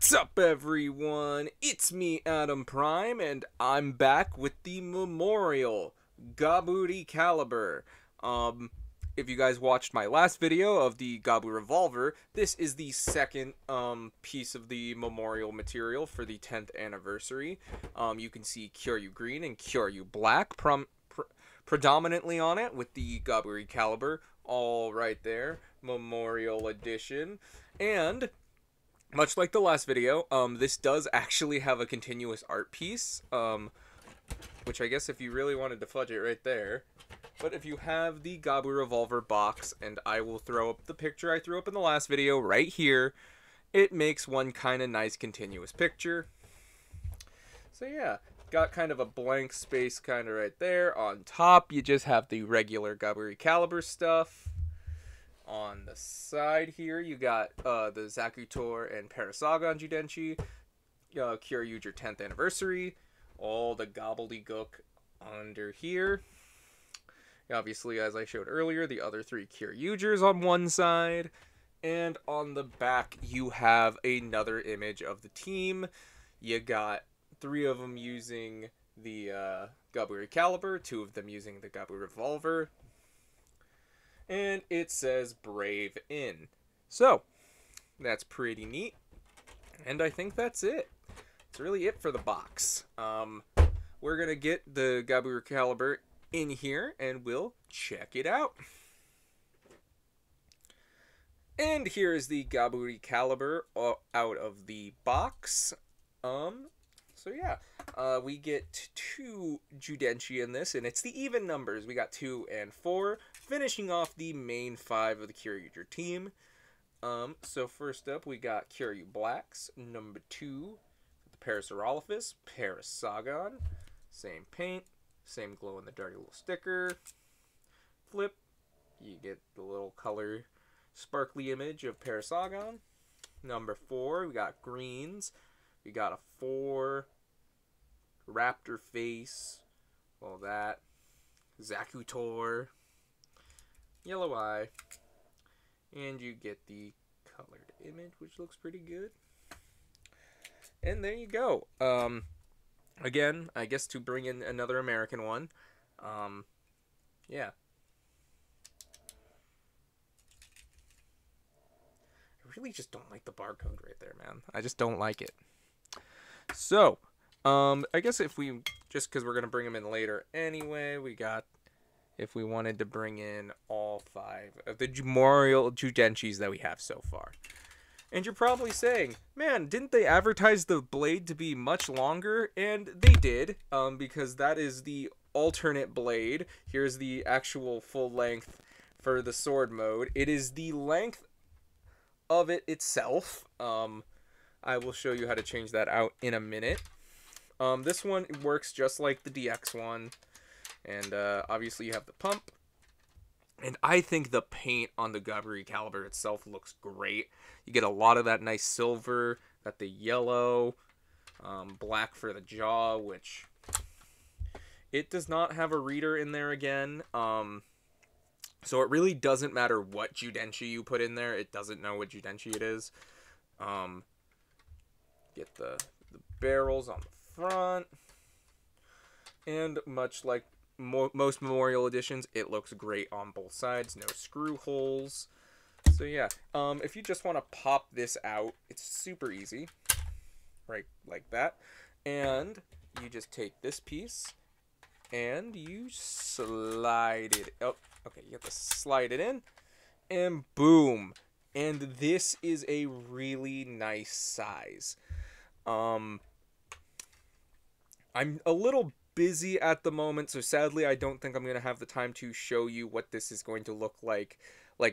What's up, everyone? It's me, Adam Prime, and I'm back with the Memorial Gaburicalibur. If you guys watched my last video of the Gabu Revolver, this is the second piece of the memorial material for the 10th anniversary. You can see Kyoryu Green and Kyoryu Black predominantly on it, with the Gaburicalibur all right there, Memorial Edition. And much like the last video, this does actually have a continuous art piece, which I guess if you really wanted to fudge it right there. But if you have the Gabu Revolver box, and I will throw up the picture I threw up in the last video right here, it makes one kind of nice continuous picture. So yeah, got kind of a blank space kind of right there. On top, you just have the regular Gaburicalibur stuff. On the side here, you got the Zakutor and Parasagon Judenchi, Kyoryuger 10th anniversary, all the gobbledygook under here. Obviously, as I showed earlier, the other three Kyoryugers on one side, and on the back you have another image of the team. You got 3 of them using the Gaburicalibur, 2 of them using the Gabu Revolver. And it says Brave in. So, that's pretty neat. And I think that's it. That's really it for the box. We're going to get the Gaburicalibur in here, and we'll check it out. And here is the Gaburicalibur out of the box. So yeah, we get 2 Judenchi in this, and it's the even numbers. We got 2 and 4, finishing off the main 5 of the Kyoryuger team. So first up, we got Kyoryu Blacks, number 2, the Parasaurolophus, Parasagon, same paint, same glow-in-the-dark little sticker. Flip, you get the little color sparkly image of Parasagon. Number 4, we got greens. We got a 4, raptor face, all that, Zakutor, yellow eye, and you get the colored image, which looks pretty good. And there you go. Again, I guess to bring in another American one. Yeah. I really just don't like the barcode right there, man. I just don't like it. So, I guess if we, just because we're going to bring them in later anyway, we got, if we wanted to bring in all 5 of the Memorial Judenchis that we have so far. And you're probably saying, man, didn't they advertise the blade to be much longer? And they did, because that is the alternate blade. Here's the actual full length for the sword mode. It is the length of it itself. I will show you how to change that out in a minute. This one works just like the DX one. And obviously you have the pump. And I think the paint on the Gaburicalibur itself looks great. You get a lot of that nice silver, got the yellow, black for the jaw, which it does not have a reader in there again. So it really doesn't matter what Judenchi you put in there. It doesn't know what Judenchi it is. Get the barrels on the front. And much like most Memorial Editions, it looks great on both sides. No screw holes. So yeah, if you just want to pop this out, it's super easy. Right, like that. And you just take this piece and you slide it. Oh, okay, you have to slide it in. And boom. And this is a really nice size. I'm a little busy at the moment, so sadly I don't think I'm going to have the time to show you what this is going to look like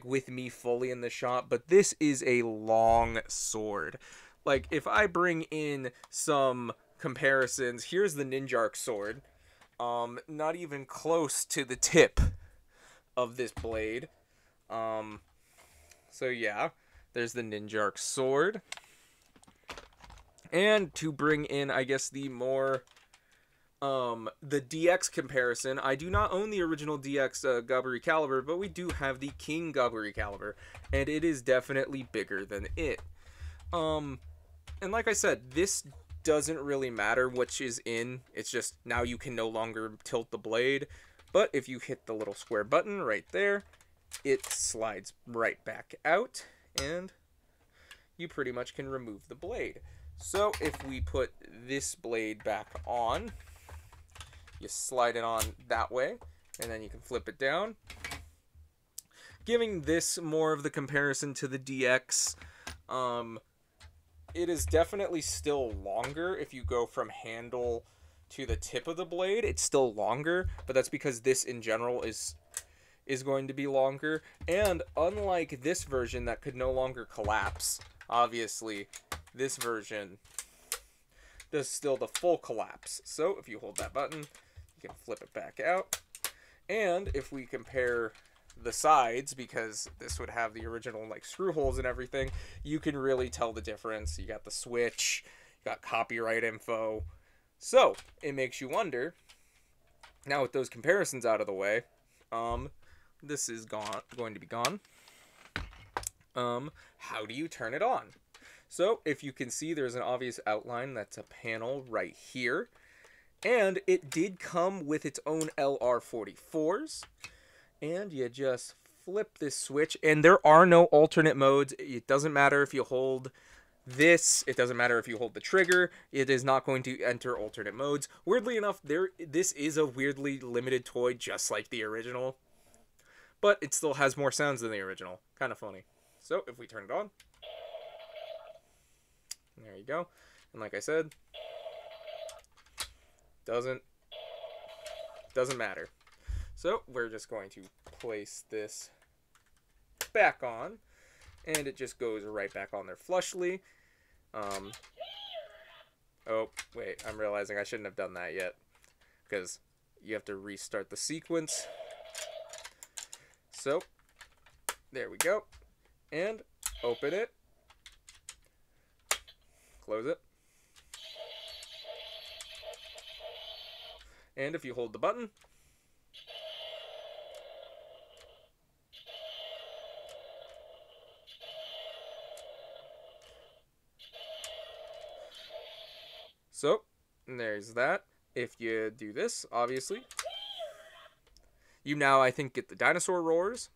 with me fully in the shop, but this is a long sword. Like, if I bring in some comparisons, here's the Ninjark sword, not even close to the tip of this blade. So yeah, there's the Ninjark sword. And to bring in, I guess, the more the DX comparison, I do not own the original DX Gaburicalibur, but we do have the King Gaburicalibur, and it is definitely bigger than it. And like I said, this doesn't really matter which is in. It's just now you can no longer tilt the blade. But if you hit the little square button right there, it slides right back out, and you pretty much can remove the blade. So if we put this blade back on, you slide it on that way, and then you can flip it down, giving this more of the comparison to the DX. It is definitely still longer if you go from handle to the tip of the blade. It's still longer, but that's because this in general is going to be longer. And unlike this version that could no longer collapse, obviously, this version does still the full collapse. So if you hold that button, you can flip it back out. And if we compare the sides, because this would have the original like screw holes and everything, you can really tell the difference. You got the switch, you got copyright info. So it makes you wonder, now with those comparisons out of the way, this is going to be gone. How do you turn it on? So if you can see, there's an obvious outline. That's a panel right here. And it did come with its own LR44s. And you just flip this switch. And there are no alternate modes. It doesn't matter if you hold this. It doesn't matter if you hold the trigger. It is not going to enter alternate modes. Weirdly enough, this is a weirdly limited toy, just like the original. But it still has more sounds than the original. Kind of funny. So if we turn it on, there you go. And like I said, doesn't matter. So we're just going to place this back on, and it just goes right back on there flushly. Oh, wait, I'm realizing I shouldn't have done that yet, because you have to restart the sequence. So, there we go. And open it. Close it. And if you hold the button, so there's that. If you do this, obviously, you now, I think, get the dinosaur roars.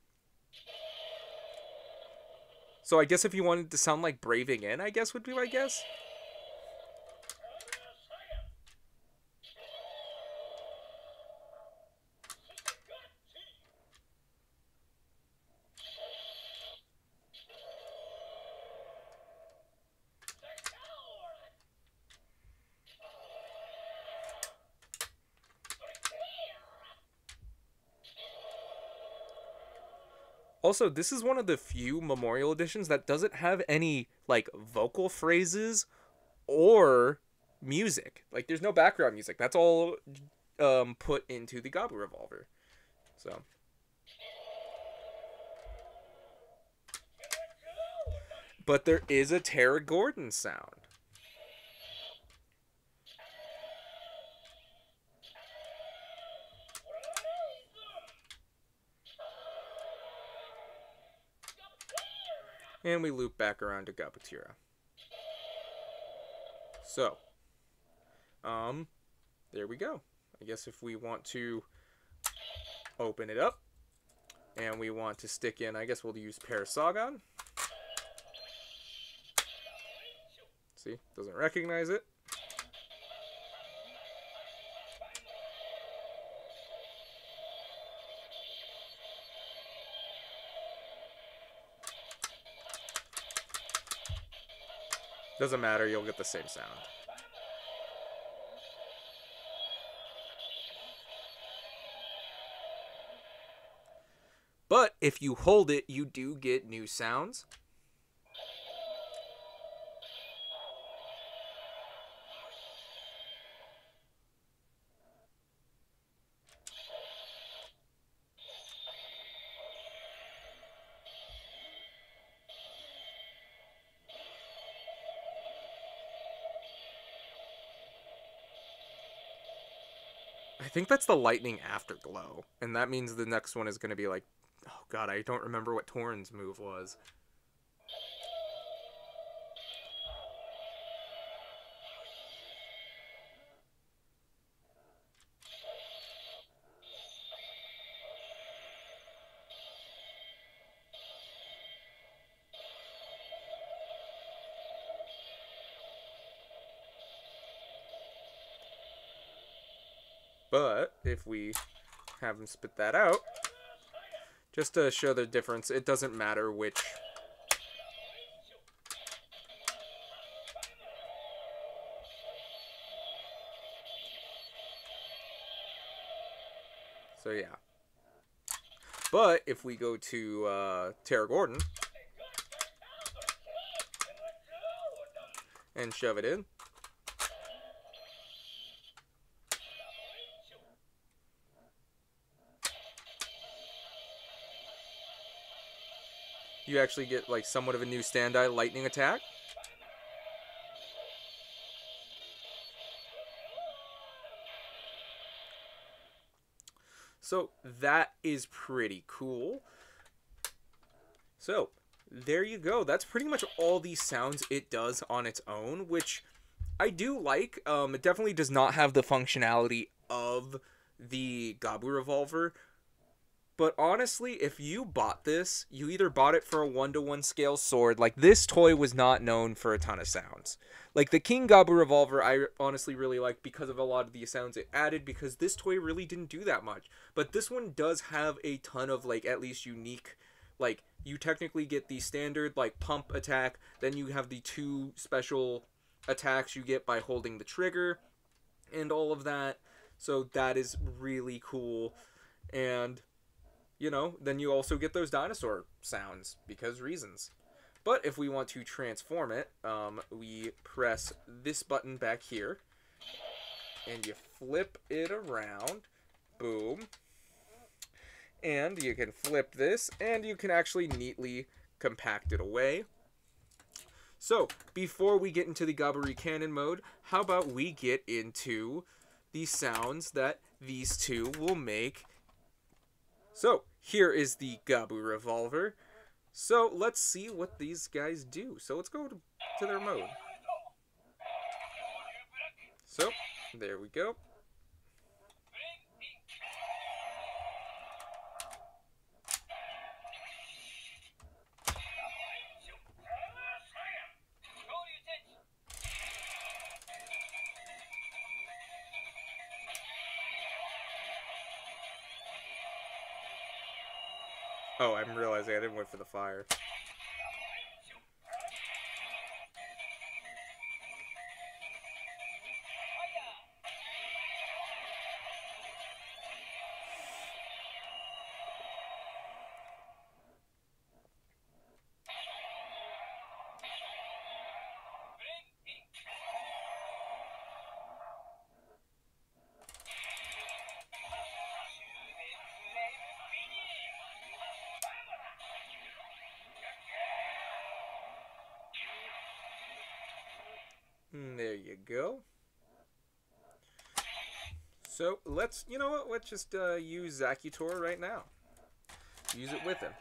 So I guess if you wanted to sound like Braving In, I guess would be my guess. Also, this is one of the few Memorial Editions that doesn't have any, like, vocal phrases or music. Like, there's no background music. That's all put into the Gabu Revolver. So. But there is a Tara Gordon sound. And we loop back around to Gabatira. So, there we go. I guess if we want to open it up, and we want to stick in, I guess we'll use Parasagon. See, doesn't recognize it. Doesn't matter, you'll get the same sound. But if you hold it, you do get new sounds. I think that's the lightning afterglow, and that means the next one is going to be like, oh god, I don't remember what Torn's move was. But if we have him spit that out, just to show the difference, it doesn't matter which. So yeah. But if we go to Terra Gordon and shove it in, you actually get like somewhat of a new stand-eye lightning attack. So that is pretty cool. So there you go. That's pretty much all these sounds it does on its own, which I do like. It definitely does not have the functionality of the Gabu Revolver. But honestly, if you bought this, you either bought it for a 1-to-1 scale sword. Like, this toy was not known for a ton of sounds. Like, the King Gabu Revolver, I honestly really like because of a lot of the sounds it added, because this toy really didn't do that much. But this one does have a ton of, like, at least unique, like, you technically get the standard, like, pump attack, then you have the 2 special attacks you get by holding the trigger, and all of that. So that is really cool. And you know, then you also get those dinosaur sounds because reasons. But if we want to transform it, we press this button back here, and you flip it around. Boom. And you can flip this, and you can actually neatly compact it away. So, before we get into the Gaburi Cannon mode, how about we get into the sounds that these two will make. So, here is the Gabu Revolver. So, let's see what these guys do. So, let's go to their mode. So, there we go. Oh, I'm realizing I didn't wait for the fire. There you go. So let's, you know what? Let's just use Zacutor right now. Use it with him.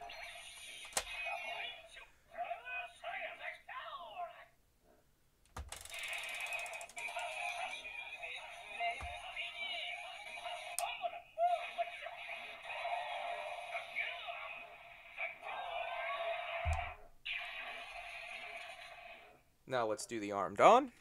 Now let's do the armed on.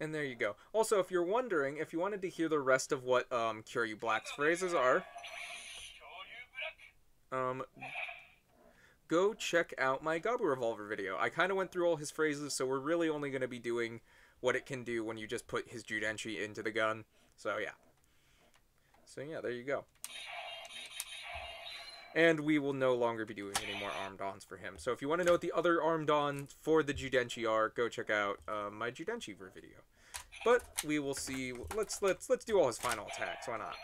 And there you go. Also, if you're wondering, if you wanted to hear the rest of what Kyoryu Black's phrases are, go check out my Gabu Revolver video. I kind of went through all his phrases, so we're really only going to be doing what it can do when you just put his Judenshi into the gun. So yeah. So yeah, there you go. And we will no longer be doing any more armed ons for him. So if you want to know what the other armed on for the Judenshi are, go check out my Judenshi video. But we will see. Let's do all his final attacks. Why not?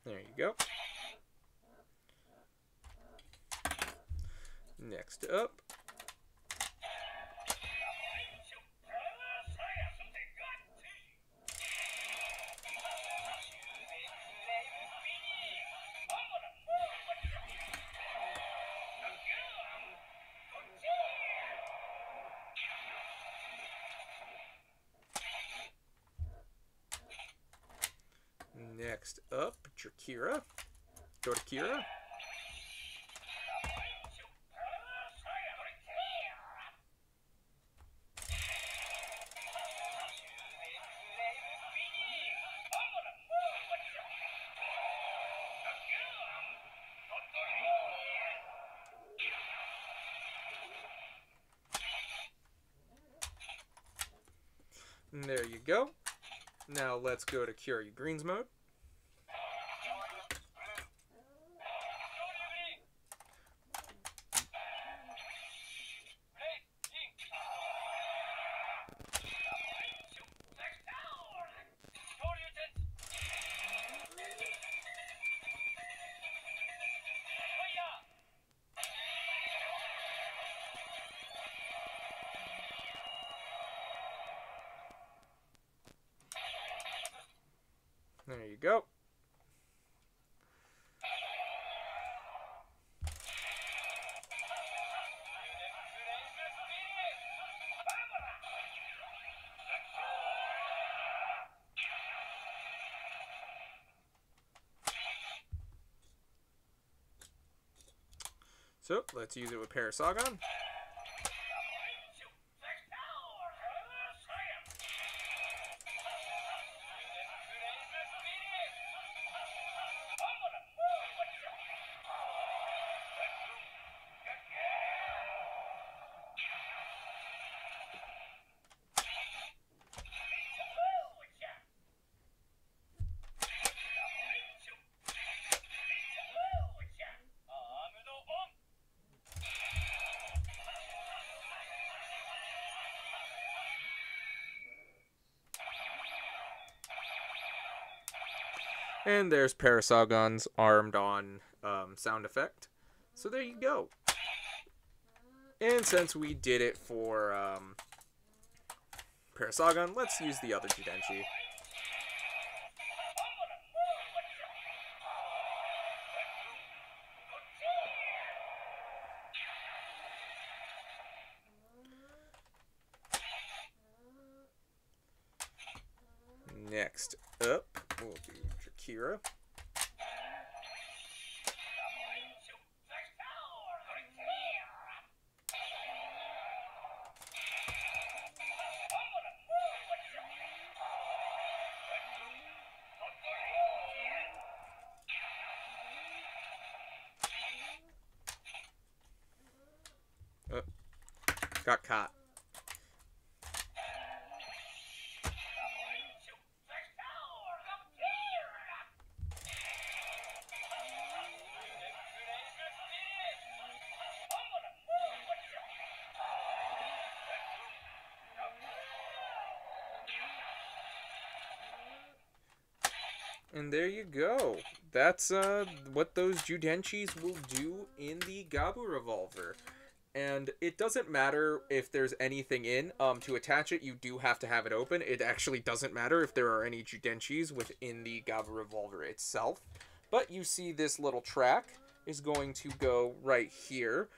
There you go. Next up. Next up, Kira. Go to Kira. And there you go. Now let's go to Kyoryuger's mode. There you go. So, let's use it with Parasagon. And there's Parasagon's armed on sound effect. So there you go. And since we did it for Parasagon, let's use the other Judenchi. Next up, we'll do Kira. Got caught. And there you go. That's what those Judenchis will do in the Gabu Revolver. And it doesn't matter if there's anything in. To attach it, you do have to have it open. It actually doesn't matter if there are any Judenchis within the Gabu Revolver itself. But you see this little track is going to go right here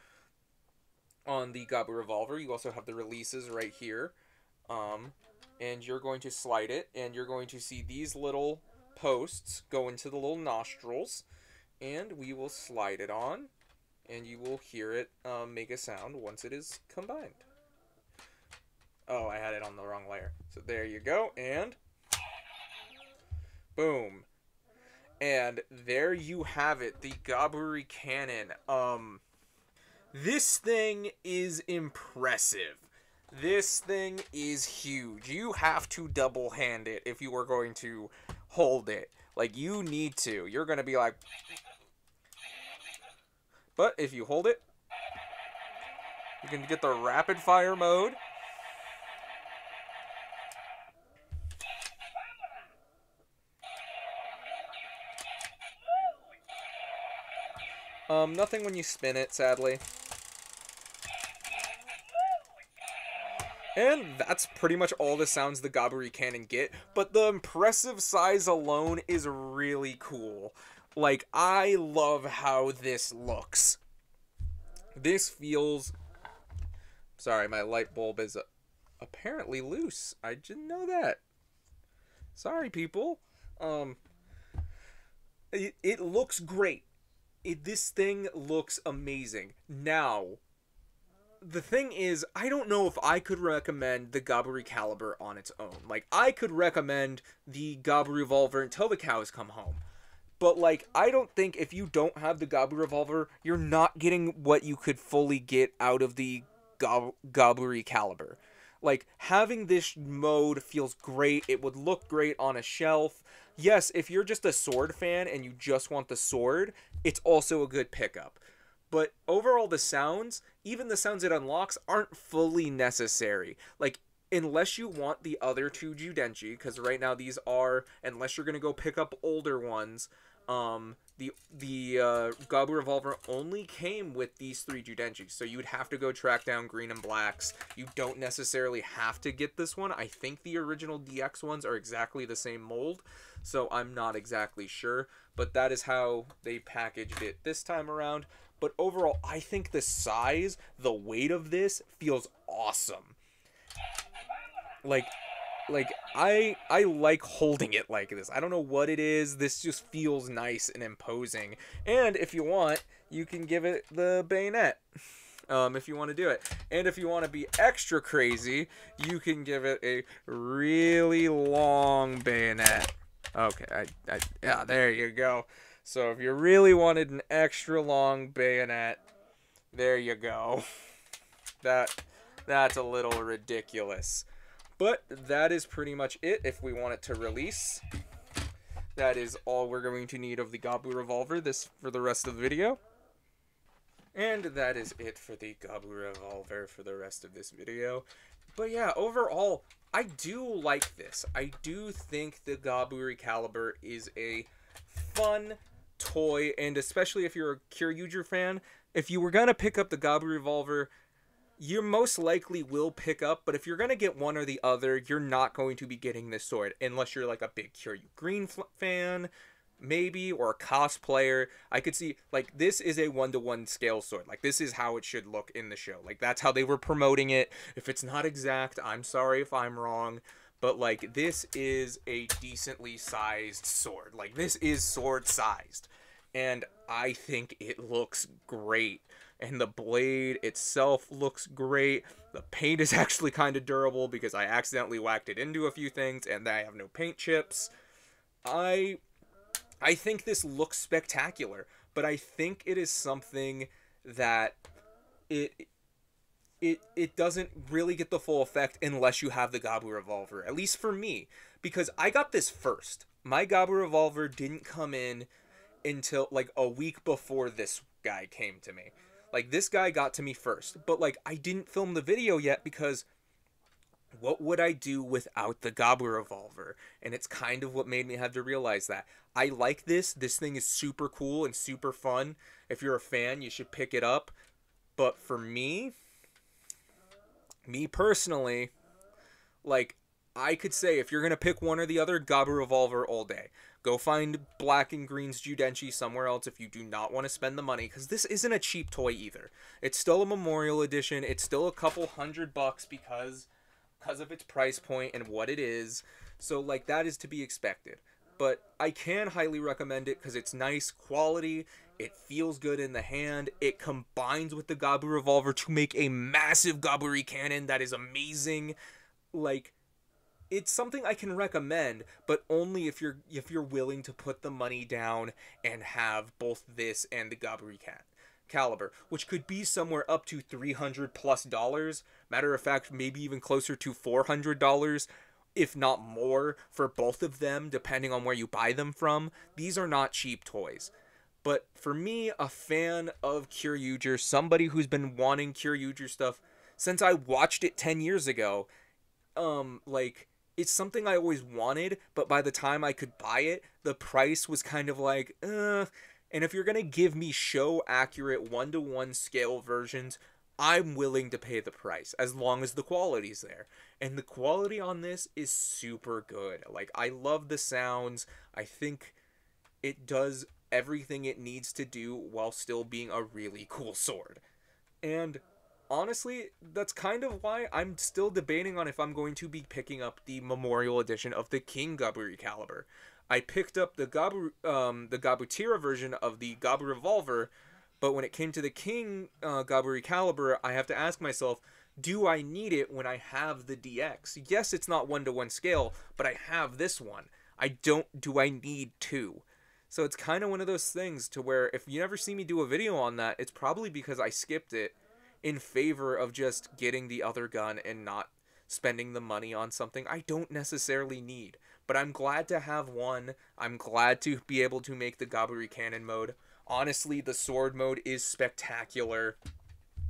on the Gabu Revolver. You also have the releases right here. And you're going to slide it, and you're going to see these little posts go into the little nostrils. And we will slide it on. And you will hear it make a sound once it is combined. Oh, I had it on the wrong layer. So there you go, and boom. And there you have it, the Gaburi Cannon. This thing is impressive. This thing is huge. You have to double-hand it if you are going to hold it. Like, you need to. You're going to be like... But if you hold it, you can get the rapid fire mode. Nothing when you spin it, sadly. And that's pretty much all the sounds the Gaburi Cannon get, but the impressive size alone is really cool. Like, I love how this looks. This feels... Sorry, my light bulb is apparently loose. I didn't know that. Sorry, people. it looks great. This thing looks amazing. Now, the thing is, I don't know if I could recommend the Gaburicalibur on its own. Like, I could recommend the Gabu until the cows come home. But, like, I don't think if you don't have the Gabu, you're not getting what you could fully get out of the Gaburicalibur. Like, having this mode feels great. It would look great on a shelf. Yes, if you're just a sword fan and you just want the sword, it's also a good pickup. But overall, the sounds, even the sounds it unlocks, aren't fully necessary. Like, unless you want the other two Judenchi, because right now these are, unless you're going to go pick up older ones, the Gabu Revolver only came with these three Judenchi, so you would have to go track down green and blacks. You don't necessarily have to get this one. I think the original DX ones are exactly the same mold, so I'm not exactly sure, but that is how they packaged it this time around. But overall, I think the size, the weight of this feels awesome. Like, I like holding it like this. I don't know what it is. This just feels nice and imposing. And if you want, you can give it the bayonet. If you want to do it. And if you want to be extra crazy, you can give it a really long bayonet. Okay, yeah, there you go. So if you really wanted an extra long bayonet, there you go. That's a little ridiculous. But that is pretty much it if we want it to release. That is all we're going to need of the Gabu Revolver for the rest of the video. And that is it for the Gabu Revolver for the rest of this video. But yeah, overall, I do like this. I do think the Gaburicalibur is a fun toy, and especially if you're a Kyoryuger fan, if you were going to pick up the Gabu Revolver, you most likely will pick up, but if you're going to get one or the other, you're not going to be getting this sword, unless you're like a big Kyoryu Green fan, maybe, or a cosplayer. I could see, like, this is a 1-to-1 scale sword. Like, this is how it should look in the show. Like, that's how they were promoting it. If it's not exact, I'm sorry if I'm wrong. But, like, this is a decently sized sword. Like, this is sword sized. And I think it looks great. And the blade itself looks great. The paint is actually kind of durable because I accidentally whacked it into a few things and I have no paint chips. I think this looks spectacular, but I think it is something that it doesn't really get the full effect unless you have the Gabu Revolver, at least for me, because I got this first. My Gabu Revolver didn't come in until like a week before this guy came to me. Like, this guy got to me first, but like I didn't film the video yet because what would I do without the Gabu Revolver? And it's kind of what made me have to realize that. I like this. This thing is super cool and super fun. If you're a fan, you should pick it up. But for me personally, like, I could say if you're going to pick one or the other, Gabu Revolver all day. Go find Black and Green's Judenchi somewhere else if you do not want to spend the money, because this isn't a cheap toy either. It's still a memorial edition. It's still a couple $100 because of its price point and what it is. So, like, that is to be expected. But I can highly recommend it because it's nice quality. It feels good in the hand. It combines with the Gabu Revolver to make a massive Gaburi cannon that is amazing. Like, it's something I can recommend, but only if you're willing to put the money down and have both this and the Gaburicalibur, which could be somewhere up to $300+. Matter of fact, maybe even closer to $400, if not more, for both of them, depending on where you buy them from. These are not cheap toys. But for me, a fan of Kyoryuger, somebody who's been wanting Kyoryuger stuff since I watched it 10 years ago, like, it's something I always wanted, but by the time I could buy it, the price was kind of like, And if you're going to give me show-accurate 1-to-1 scale versions, I'm willing to pay the price, as long as the quality's there. And the quality on this is super good. Like, I love the sounds. I think it does everything it needs to do while still being a really cool sword. And honestly, that's kind of why I'm still debating on if I'm going to be picking up the Memorial Edition of the King Gaburicalibur. I picked up the Gabutira version of the Gabu Revolver, but when it came to the King Gaburicalibur, I have to ask myself, do I need it when I have the DX? Yes, it's not 1-to-1 scale, but I have this one. Do I need two? So it's kind of one of those things to where if you never see me do a video on that, it's probably because I skipped it in favor of just getting the other gun and not spending the money on something I don't necessarily need. But I'm glad to have one. I'm glad to be able to make the Gaburi Cannon mode. Honestly, the sword mode is spectacular.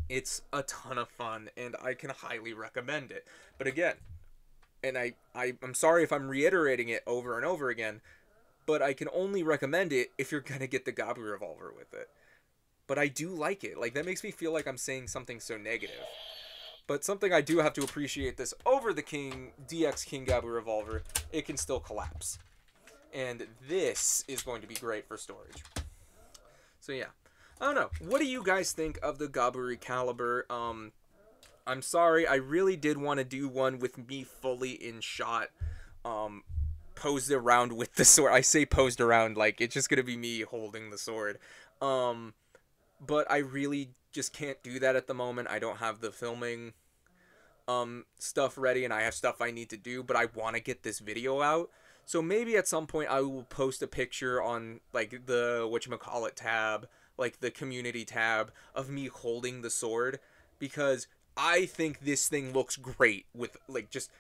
It's a ton of fun, and I can highly recommend it. But again, and I'm sorry if I'm reiterating it over and over again, but I can only recommend it if you're gonna get the Gabu Revolver with it. But I do like it. Like, that makes me feel like I'm saying something so negative. But something I do have to appreciate this over the DX King Gabu Revolver, it can still collapse. And this is going to be great for storage. So yeah. I don't know. What do you guys think of the Gaburicalibur? I'm sorry, I really did want to do one with me fully in shot. Posed around with the sword. I say posed around like it's just gonna be me holding the sword. But I really just can't do that at the moment. I don't have the filming stuff ready, and I have stuff I need to do, but I want to get this video out. So maybe at some point I will post a picture on like the whatchamacallit tab, like the community tab of me holding the sword, because I think this thing looks great with like just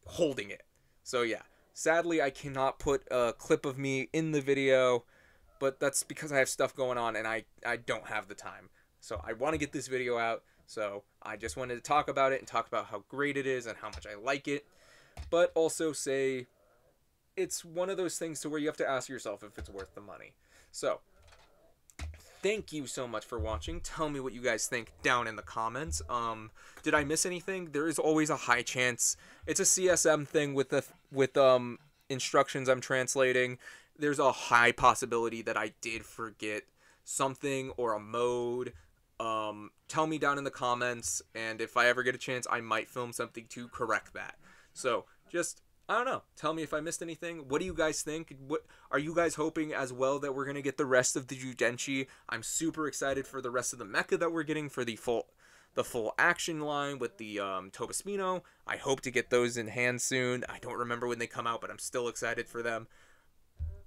holding it. So yeah. Sadly, I cannot put a clip of me in the video, but that's because I have stuff going on and I don't have the time. So I want to get this video out, so I just wanted to talk about it and talk about how great it is and how much I like it, but also say it's one of those things to where you have to ask yourself if it's worth the money. So, thank you so much for watching. Tell me what you guys think down in the comments. Did I miss anything? There is always a high chance. It's a CSM thing with instructions I'm translating. There's a high possibility that I did forget something or a mode. Tell me down in the comments, and if I ever get a chance, I might film something to correct that. So, just, I don't know. Tell me if I missed anything. What do you guys think? What are you guys hoping as well that we're going to get the rest of the Judenchi? I'm super excited for the rest of the mecha that we're getting for the full action line with the Tobaspino. I hope to get those in hand soon. I don't remember when they come out, but I'm still excited for them.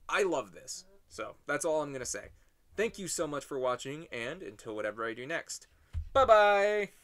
I love this. So, that's all I'm going to say. Thank you so much for watching, and until whatever I do next. Bye-bye!